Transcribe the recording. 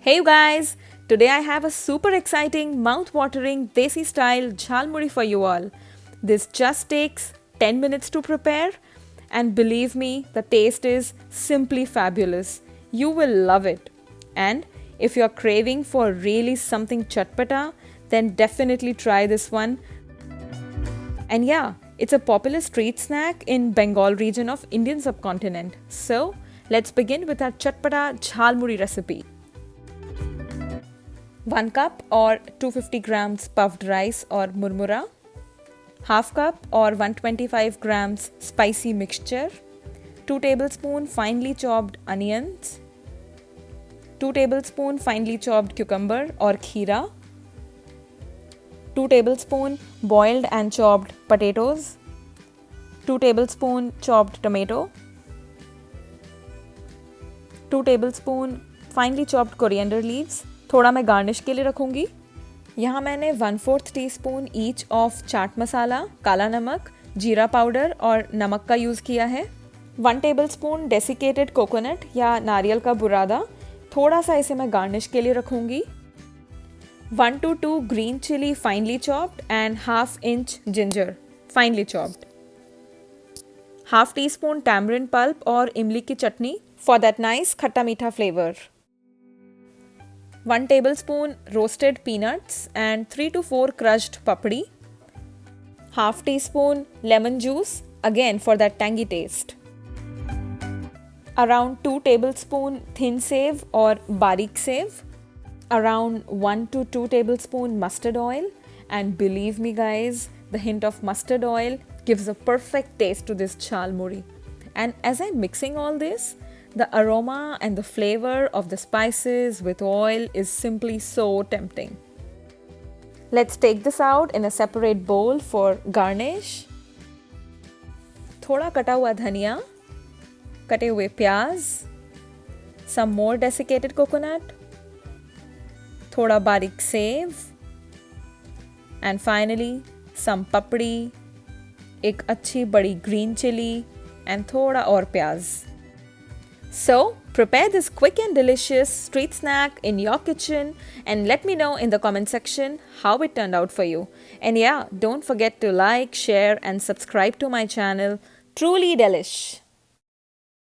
Hey you guys! Today I have a super exciting, mouth-watering, desi style Jhalmuri for you all. This just takes 10 minutes to prepare and believe me, the taste is simply fabulous. You will love it. And if you're craving for really something chatpata, then definitely try this one. And yeah, it's a popular street snack in Bengal region of Indian subcontinent. So let's begin with our Chatpata Jhalmuri recipe. 1 cup or 250 grams puffed rice or MURMURA, half cup or 125 grams spicy mixture, 2 tablespoons finely chopped onions, 2 tablespoons finely chopped cucumber or jeera, 2 tablespoons boiled and chopped potatoes, 2 tablespoons chopped tomato, 2 tablespoons finely chopped coriander leaves. थोड़ा मैं garnish के लिए रखूँगी. यहाँ मैंने 1/4 teaspoon each of chaat masala, काला नमक, जीरा पाउडर और नमक का यूज़ किया है. 1 टेबलस्पून डेसिकेटेड कोकोनट या नारियल का बुरादा, थोड़ा सा इसे मैं गार्निश के लिए रखूँगी. 1 to 2 green chili finely chopped and ½ inch ginger finely chopped. ½ teaspoon tamarind pulp और इमली की चटनी for that nice खट्टा मीठा flavor. 1 tablespoon roasted peanuts and 3 to 4 crushed papdi. ½ teaspoon lemon juice, again for that tangy taste. Around 2 tablespoon thin save or barik save. Around 1 to 2 tablespoon mustard oil. And believe me guys, the hint of mustard oil gives a perfect taste to this jhalmuri. And as I'm mixing all this, the aroma and the flavor of the spices with oil is simply so tempting. Let's take this out in a separate bowl for garnish. थोड़ा कटा हुआ धनिया, कटे हुए प्याज, some more desiccated coconut, थोड़ा बारीक save, and finally some papdi, एक अच्छी बड़ी green chili and थोड़ा और प्याज. So, prepare this quick and delicious street snack in your kitchen and let me know in the comment section how it turned out for you. And yeah, don't forget to like, share and subscribe to my channel. Truly Delish!